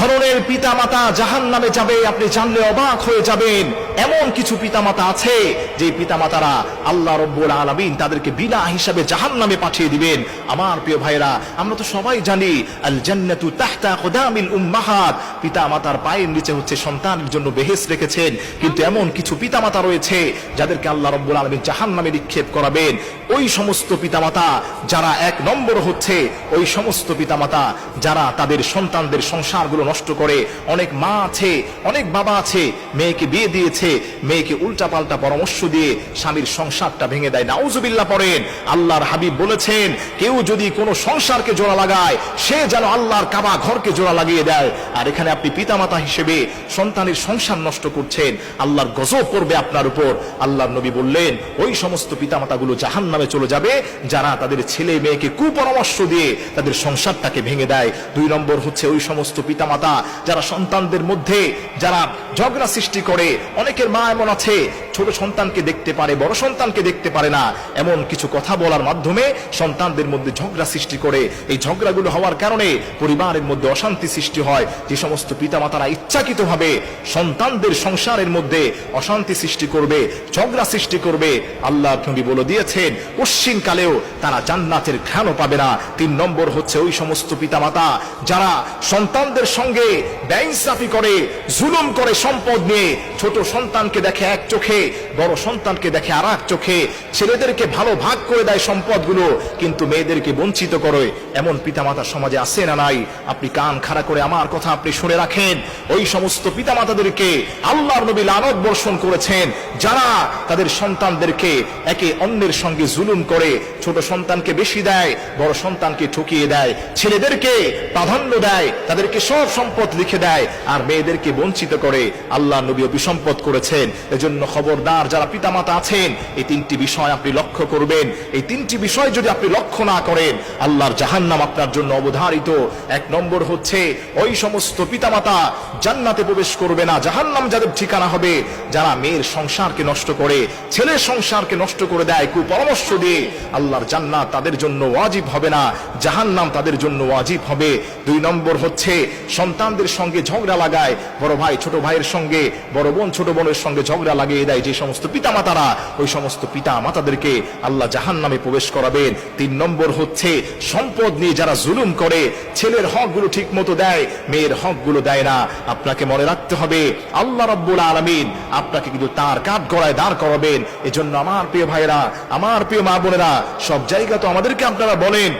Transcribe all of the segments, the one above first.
ধরনের পিতামাতা জাহান্নামে যাবে আপনি জানলে অবাক হয়ে যাবেন। এমন কিছু পিতামাতা আছে যে পিতামাতারা আল্লাহ রব্বুল আলামিন তাদেরকে বিনা হিসাবে জাহান্নামে পাঠিয়ে দিবেন। আমার প্রিয় ভাইরা, আমরা তো সবাই জানি আল জান্নাতু তাহতা আকদামিল উম্মাহাত, পিতামাতার পায়ের নিচে হচ্ছে সন্তানের জন্য বেহেশত রেখেছেন। কিন্তু এমন কিছু পিতামাতা রয়েছে যাদেরকে আল্লাহ রব্বুল আলামিন জাহান্নামে নিক্ষেপ করাবেন। ওই সমস্ত পিতামাতা যারা এক নম্বর হচ্ছে ওই সমস্ত পিতামাতা যারা তাদের সন্তানদের সংসারগুলো নষ্ট করে। অনেক মা আছে, অনেক বাবা আছে, মেয়েকে বিয়ে দিয়েছে, মেয়েকে উল্টাপাল্টা পরামর্শ দিয়ে স্বামীর সংসারটা ভেঙে দেয়। নাউজুবিল্লাহ পড়েন। আল্লাহর হাবিব বলেছেন, কেউ যদি কোনো সংসারকে জোড়া লাগায় সে যেন আল্লাহর কাবা ঘরকে জোড়া লাগিয়ে দেয়। আর এখানে আপনি পিতামাতা হিসেবে সন্তানের সংসার নষ্ট করছেন, আল্লাহর গজব পড়বে আপনার উপর। আল্লাহর নবী বললেন, ওই সমস্ত পিতামাতাগুলো জাহান্নামে চলে যাবে যারা তাদের ছেলে মেয়েকে কুপরামর্শ দিয়ে তাদের সংসারটাকে ভেঙে দেয়। 2 নম্বর হচ্ছে ওই সমস্ত পিতামাতা যারা সন্তানদের মধ্যে যারা ঝগড়া সৃষ্টি করে। অনেকের মা এমন আছে, ছোট সন্তানকে দেখতে পারে, বড় সন্তানকে দেখতে পারে না। এমন কিছু কথা বলার মাধ্যমে সন্তানদের মধ্যে ঝগড়া সৃষ্টি করে। এই ঝগড়াগুলো হওয়ার কারণে পরিবারের মধ্যে অশান্তি সৃষ্টি হয়। যে সমস্ত পিতামাতারা ইচ্ছাকৃতভাবে সন্তানদের সংসারের মধ্যে অশান্তি সৃষ্টি করবে, ঝগড়া সৃষ্টি করবে, আল্লাহ নবী বলে দিয়েছেন পশ্চিম কালেও তারা জান্নাতের ঘ্রাণও পাবে না। 3 নম্বর হচ্ছে ওই সমস্ত পিতামাতা যারা সন্তানদের সঙ্গে বেইনসাফি করে, জুলুম করে সম্পদ নিয়ে। ছোট সন্তানকে দেখে এক চোখে, বড় সন্তানকে দেখে আর এক চোখে। ছেলেদেরকে ভালো ভাগ করে দেয় সম্পদগুলো, কিন্তু মেয়েদেরকে বঞ্চিত করে। এমন পিতামাতা সমাজে আছে না নাই? আপনি কান খাড়া করে আমার কথা আপনি শুনে রাখেন। ওই সমস্ত পিতামাতাদেরকে আল্লাহর নবী লানত বর্ষণ করেছেন যারা তাদের সন্তানদেরকে একে অন্যের সঙ্গে জুলুম করে। ছোট সন্তানকে বেশি দেয়, বড় সন্তানকে ঠকিয়ে দেয়, ছেলেদেরকে প্রাধান্য দেয়, তাদেরকে সব সম্পদ লিখে দেয়, আর মেয়েদেরকে বঞ্চিত করে। আল্লাহ নবী অভিসম্পদ করেছেন। এজন্য খবরদার যারা পিতামাতা আছেন, এই 3টি বিষয় আপনি লক্ষ্য করবেন। এই 3টি বিষয় যদি আপনি লক্ষ্য না করেন, আল্লাহর জাহান্নাম আপনার জন্য অবধারিত। 1 নম্বর হচ্ছে ওই সমস্ত পিতামাতা জান্নাতে প্রবেশ করবে না। জাহান্নাম যাদের ঠিকানা হবে যারা মেয়ের সংসারকে নষ্ট করে, ছেলের সংসারকে নষ্ট করে দেয় কুপরামর্শ দিয়ে। আল্লাহর জান্নাত তাদের জন্য ওয়াজিব হবে না, জাহান্নাম তাদের জন্য ওয়াজিব হবে। 2 নম্বর হচ্ছে সন্তানদের সঙ্গে ঝগড়া লাগায়, বড় ভাই ছোট ভাইয়ের সঙ্গে, বড় বোন ছোট বোনের সঙ্গে ঝগড়া লাগিয়ে দেয় যে সমস্ত পিতামাতারা, ওই সমস্ত পিতামাতাদেরকে আল্লাহ জাহান্নামে প্রবেশ করাবেন। 3 নম্বর হচ্ছে সম্পদ নিয়ে যারা জুলুম করে, ছেলের হকগুলো ঠিক মতো দেয়, মেয়ের হকগুলো দেয় না। আপনাকে মনে রাখতে হবে আল্লাহ রাব্বুল আলামিন আপনাকে কিন্তু তার কাঠগড়ায় দাঁড় করাবেন। এজন্য আমার প্রিয় ভাইরা, আমার প্রিয় মা বোনেরা, সব জায়গা তো আমাদেরকে আপনারা বলেন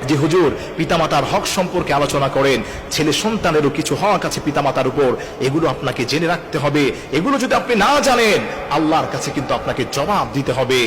যে হুজুর পিতামাতার হক সম্পর্কে আলোচনা করেন। ছেলে সন্তানেরও কিছু হক আছে পিতামাতার উপর, এগুলো আপনাকে জেনে রাখতে হবে। এগুলো যদি আপনি না জানেন, আল্লাহর কাছে কিন্তু আপনাকে জবাব দিতে হবে।